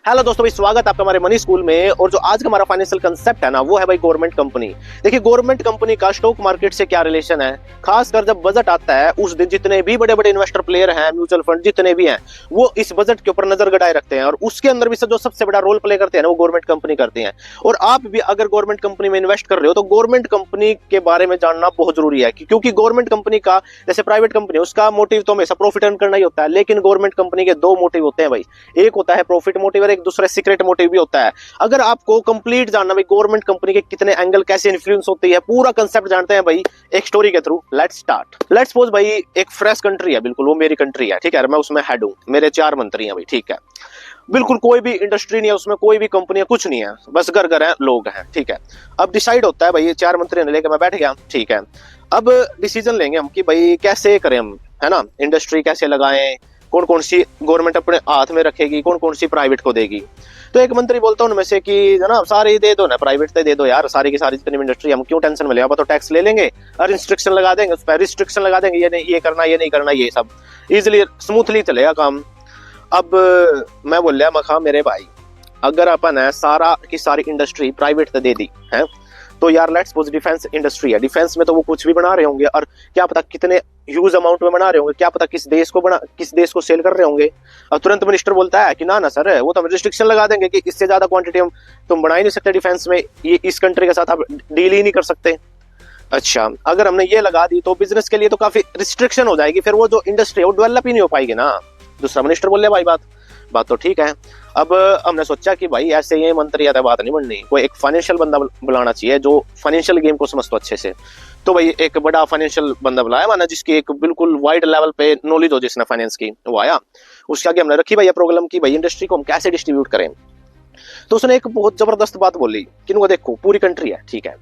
Hello दोस्तों भाई, स्वागत है आपका हमारे मनी स्कूल में। और जो आज का हमारा फाइनेंशियल कंसेप्ट है ना, वो है भाई गवर्नमेंट कंपनी। देखिए, गवर्नमेंट कंपनी का स्टॉक मार्केट से क्या रिलेशन है। खासकर जब बजट आता है उस दिन जितने भी बड़े बड़े इन्वेस्टर प्लेयर हैं, म्यूचुअल फंड जितने भी हैं, वो इस बजट के ऊपर नजर गड़ाए रखते हैं। और उसके अंदर भी जो सबसे बड़ा रोल प्ले करते हैं ना, वो गवर्नमेंट कंपनी करती है। और आप भी अगर गवर्नमेंट कंपनी में इन्वेस्ट कर रहे हो तो गवर्नमेंट कंपनी के बारे में जानना बहुत जरूरी है, क्योंकि गवर्नमेंट कंपनी का, जैसे प्राइवेट कंपनी, उसका मोटिव तो हमेशा प्रॉफिट अर्न करना ही होता है, लेकिन गवर्नमेंट कंपनी के दो मोटिव होते हैं भाई। एक होता है प्रॉफिट मोटिव और एक दूसरा सीक्रेट मोटिव भी होता है। अगर आपको कंप्लीट जानना भाई गवर्नमेंट कंपनी के कितने एंगल, कैसे इन्फ्लुएंस होती है, पूरा कंसेप्ट जानते हैं भाई एक स्टोरी के through. Let's start. Let's suppose भाई एक फ्रेश कंट्री है, बिल्कुल वो मेरी कंट्री है, ठीक है, मैं उसमें हेड हूं, मेरे 4 मंत्री हैं भाई, ठीक है। बिल्कुल कोई भी इंडस्ट्री नहीं है उसमें, कोई भी कंपनी है, कुछ नहीं है, बस घर है, लोग हैं, ठीक है। अब डिसाइड होता है भाई, ये 4 मंत्री ने लेकर मैं बैठ गया, ठीक है। अब डिसीजन लेंगे हम कि भाई कैसे करें हम, है ना, इंडस्ट्री कैसे लगाएं, कौन कौन सी गवर्नमेंट अपने हाथ में रखेगी, कौन कौन सी प्राइवेट को देगी। तो एक मंत्री बोलता है उनमें से कि जनाब सारी दे दो ना, प्राइवेट से दे दो यार, सारी की सारी जितनी इंडस्ट्री, हम क्यों टेंशन में ले, अब तो टैक्स ले लेंगे और रिस्ट्रिक्शन लगा देंगे, उस पर रिस्ट्रिक्शन लगा देंगे, ये नहीं, ये करना, ये नहीं करना, ये सब इजिली स्मूथली चलेगा काम। अब मैं बोल रहा मखा मेरे भाई, अगर अपन है सारा की सारी इंडस्ट्री प्राइवेट से दे दी है तो यार लेट्स सपोज डिफेंस इंडस्ट्री है, डिफेंस में तो वो कुछ भी बना रहे होंगे और क्या पता कितने ह्यूज अमाउंट में बना रहे होंगे, क्या पता किस देश को सेल कर रहे होंगे। अब तुरंत मिनिस्टर बोलता है कि ना ना सर, वो तो हम रिस्ट्रिक्शन लगा देंगे कि इससे ज्यादा क्वांटिटी हम तुम बना ही नहीं सकते डिफेंस में, ये इस कंट्री के साथ आप डील ही नहीं कर सकते। अच्छा, अगर हमने ये लगा दी तो बिजनेस के लिए तो काफी रिस्ट्रिक्शन हो जाएगी, फिर वो जो इंडस्ट्री है वो डेवलप ही नहीं हो पाएगी ना। दूसरा मिनिस्टर बोल ले भाई बात तो ठीक है। अब हमने सोचा कि भाई ऐसे ये मंत्री आता बात नहीं बननी, कोई एक फाइनेंशियल बंदा बुलाना चाहिए जो फाइनेंशियल गेम को समझता अच्छे से। तो भाई एक बड़ा फाइनेंशियल बंदा बुलाया, माना जिसकी एक बिल्कुल वाइड लेवल पे नॉलेज हो, जिसने फाइनेंस की, वो आया। उसके आगे हमने रखी भाई प्रॉब्लम की भाई इंडस्ट्री को हम कैसे डिस्ट्रीब्यूट करें। तो उसने एक बहुत जबरदस्त बात बोली कि देखो पूरी कंट्री है, ठीक है,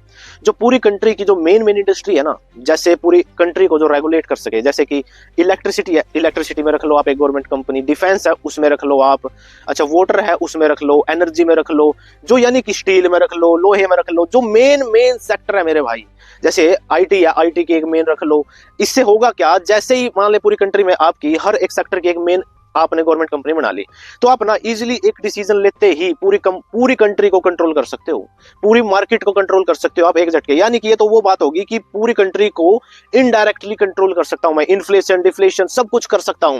जो पूरी कंट्री की जो मेन इंडस्ट्री है ना, जैसे पूरी कंट्री को जो रेगुलेट कर सके, जैसे कि इलेक्ट्रिसिटी है, इलेक्ट्रिसिटी में रख लो आप एक गवर्नमेंट कंपनी, डिफेंस है उसमें रख लो आप, अच्छा वाटर है उसमें रख लो, एनर्जी में रख लो, जो यानी कि स्टील में रख लो, लोहे में रख लो, जो मेन सेक्टर है मेरे भाई, जैसे आईटी है, आईटी की एक मेन रख लो। इससे होगा क्या, जैसे ही मान ले पूरी कंट्री में आपकी हर एक सेक्टर की एक मेन आपने गवर्नमेंट कंपनी बना ली, तो आप ना इजीली एक डिसीजन लेते ही पूरी कंट्री को कंट्रोल कर सकते हो, पूरी मार्केट को कंट्रोल कर सकते हो आप एक झटके। यानी कि ये तो वो बात होगी कि पूरी कंट्री को इनडायरेक्टली कंट्रोल कर सकता हूं मैं, इन्फ्लेशन डिफ्लेशन सब कुछ कर सकता हूं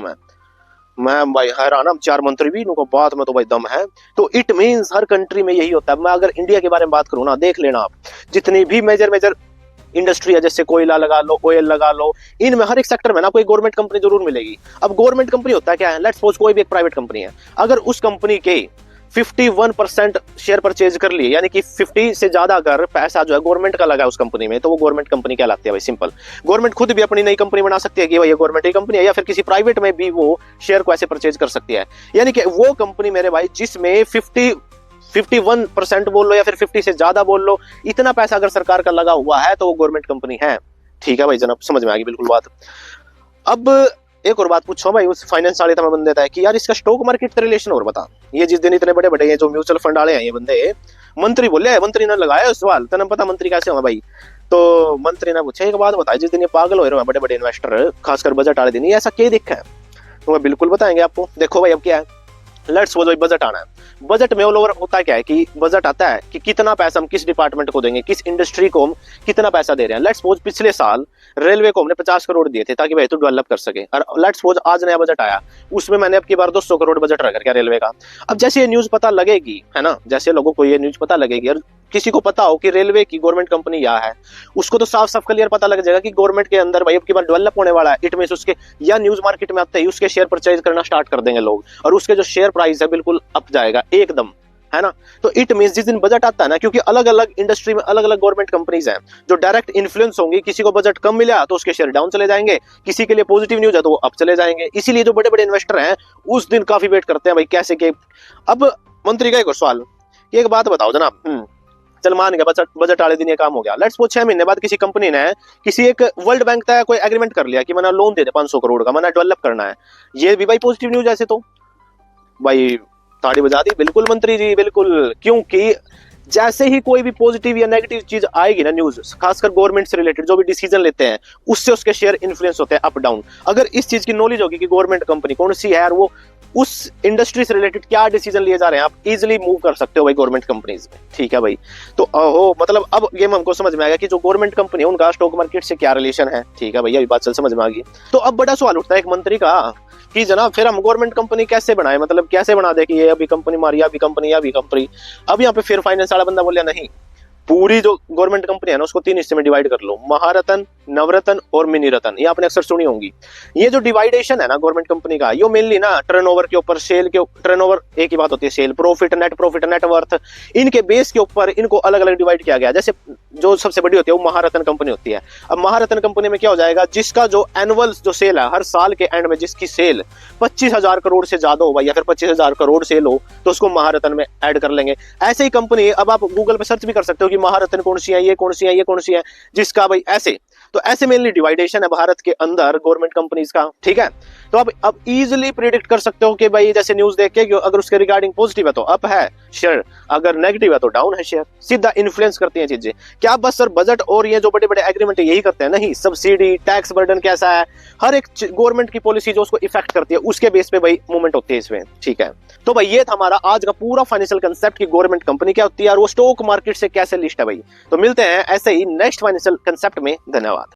मैं भाई हैरान, 4 मंत्री भी इनको बात में तो भाई दम है। तो इट मींस हर कंट्री में यही होता है। मैं अगर इंडिया के बारे में बात करूं ना, देख लेना आप, जितनी भी मेजर इंडस्ट्री है, जैसे कोयला लगा लो, ऑयल लगा लो, इनमें हर एक सेक्टर में ना कोई गवर्नमेंट कंपनी जरूर मिलेगी। अब गवर्नमेंट कंपनी होता है क्या है, लेट्स सपोज कोई भी एक प्राइवेट कंपनी है, अगर उस कंपनी के 51% शेयर परचेज कर लिए, यानी कि 50 से ज्यादा अगर पैसा जो है गवर्नमेंट का लगा उस कंपनी में, तो वो गवर्नमेंट कंपनी कहलाती है भाई, सिंपल। गवर्नमेंट खुद भी अपनी नई कंपनी बना सकती है कि भाई ये गवर्नमेंट की कंपनी है, या फिर किसी प्राइवेट में भी वो शेयर को ऐसे परचेज कर सकती है। यानी कि वो कंपनी मेरे भाई जिसमें 51% बोल लो या फिर 50 से ज्यादा बोल लो, इतना पैसा अगर सरकार का लगा हुआ है तो वो गवर्नमेंट कंपनी है। ठीक है भाई जनाब, समझ में आ गई बिल्कुल बात। अब एक और बात पूछो भाई, उस फाइनेंस वाले तो बंदे है कि यार इसका स्टॉक मार्केट से रिलेशन और बता। ये जिस दिन इतने बड़े बड़े जो म्यूचुअल फंड वाले हैं ये बंदे, मंत्री बोले, मंत्री ने लगाया सवाल, तेने पता मंत्री कैसे होगा भाई। तो मंत्री ने पूछा एक बात बताई, जिस दिन ये पागल हो रहे हैं बड़े बड़े इन्वेस्टर, खासकर बजट वाले दिन, ऐसा क्या दिखा है, तो बिल्कुल बताएंगे आपको। देखो भाई अब क्या है, लेट्स सपोज बजट आना है, बजट में ऑल ओवर होता क्या है कि बजट आता है कि कितना पैसा हम किस डिपार्टमेंट को देंगे, किस इंडस्ट्री को हम कितना पैसा दे रहे हैं। लेट्स सपोज पिछले साल रेलवे को हमने 50 करोड़ दिए थे ताकि भाई तो डेवलप कर सके, और लेट्स सपोज आज नया बजट आया, उसमें मैंने अब की बार 200 करोड़ बजट रखा क्या रेलवे का। अब जैसे ये न्यूज पता लगेगी, है ना, जैसे लोगों को ये न्यूज पता लगेगी और किसी को पता हो कि रेलवे की गवर्नमेंट कंपनी यह है, उसको तो साफ साफ क्लियर पता लग जाएगा कि गवर्नमेंट के अंदर भाई अब की बार डेवलप होने वाला है। इट मींस उसके या न्यूज मार्केट में आते ही उसके शेयर परचेज करना स्टार्ट कर देंगे लोग, और उसके जो शेयर प्राइस है बिल्कुल अप जाएगा एकदम, है ना। तो इट मींस जिस दिन बजट आता है ना, क्योंकि अलग अलग इंडस्ट्री में अलग अलग गवर्नमेंट कंपनीज हैं जो डायरेक्ट इन्फ्लुएंस होंगी, किसी को बजट कम मिला तो उसके शेयर डाउन चले जाएंगे, किसी के लिए पॉजिटिव न्यूज है तो वो अप चले जाएंगे। इसीलिए जो बड़े बड़े इन्वेस्टर हैं उस दिन काफी वेट करते हैं भाई कैसे के। अब मंत्री का एक और सवाल, एक बात बताओ जनाब, चल मान गया बजट वाले दिन ये काम हो गया, लेट्स सपोज 6 महीने बाद किसी कंपनी ने किसी एक वर्ल्ड बैंक का कोई एग्रीमेंट कर लिया कि मैंने लोन दे दे 500 करोड़ का, मैंने डेवलप करना है, ये भी भाई पॉजिटिव न्यूज। ऐसे तो भाई ताड़ी बजा दी, बिल्कुल मंत्री जी बिल्कुल, क्योंकि जैसे ही कोई भी पॉजिटिव या नेगेटिव चीज आएगी ना, न्यूज खासकर गवर्नमेंट से रिलेटेड जो भी डिसीजन लेते हैं, उससे उसके शेयर इन्फ्लुएंस होते हैं अप डाउन। अगर इस चीज की नॉलेज होगी कि गवर्नमेंट कंपनी कौन सी है और वो उस इंडस्ट्री से रिलेटेड क्या डिसीजन लिए जा रहे हैं आप इजिली मूव कर सकते हो भाई गवर्नमेंट कंपनीज में। ठीक है भाई, तो हो मतलब अब गेम हमको समझ में आएगा कि जो गवर्नमेंट कंपनी है उनका स्टॉक मार्केट से क्या रिलेशन है। ठीक है भैया, अभी बात चल समझ में आ गई। तो अब बड़ा सवाल उठता है एक मंत्री का कि जनाब फिर हम गवर्नमेंट कंपनी कैसे बनाए, मतलब कैसे बना दे कि ये अभी कंपनी मारी, अभी कंपनी, अभी कंपनी। अब यहाँ पे फिर फाइनेंस वाला बंदा बोलिया नहीं, पूरी जो गवर्नमेंट कंपनी है ना उसको 3 हिस्से में डिवाइड कर लो, महारत्न, नवरत्न और मिनी रत्न। ये आपने अक्सर सुनी होंगी। ये जो डिवाइडेशन है ना गवर्नमेंट कंपनी का, ये मेनली ना टर्नओवर के ऊपर, सेल के टर्नओवर एक ही बात होती है, सेल, प्रॉफिट, नेटवर्थ, इनके बेस के ऊपर इनको अलग अलग डिवाइड किया गया। जैसे जो सबसे बड़ी होती है वो महारत्न कंपनी होती है। अब महारत्न कंपनी में क्या हो जाएगा, जिसका जो एनुअल जो सेल है हर साल के एंड में, जिसकी सेल 25,000 करोड़ से ज्यादा हो या फिर 25,000 करोड़ सेल हो, तो उसको महारत्न में ऐड कर लेंगे। ऐसे ही कंपनी, अब आप गूगल पे सर्च भी कर सकते हो कि महारत्न कौन सी है, ये कौन सी है, ये कौन सी है, जिसका भाई ऐसे। तो ऐसे मेनली डिवाइडेशन है भारत के अंदर गवर्नमेंट कंपनीज का। ठीक है, तो अब इजीली प्रिडिक्ट कर सकते हो कि भाई जैसे न्यूज देख के अगर उसके रिगार्डिंग पॉजिटिव है तो अप है शेयर, अगर नेगेटिव है तो डाउन है शेयर। सीधा इन्फ्लुएंस करती हैं चीजें। क्या बस सर बजट और ये जो बड़े बड़े एग्रीमेंट है यही करते हैं? नहीं, सब्सिडी, टैक्स बर्डन कैसा है, हर एक गवर्नमेंट की पॉलिसी जो उसको इफेक्ट करती है उसके बेस पे भाई मूवमेंट होती है इसमें। ठीक है, तो भाई ये था हमारा आज का पूरा फाइनेंशियल कंसेप्ट की गवर्नमेंट कंपनी क्या होती है और वो स्टॉक मार्केट से कैसे लिस्ट है भाई। तो मिलते हैं ऐसे ही नेक्स्ट फाइनेंशियल कंसेप्ट में। धन्यवाद।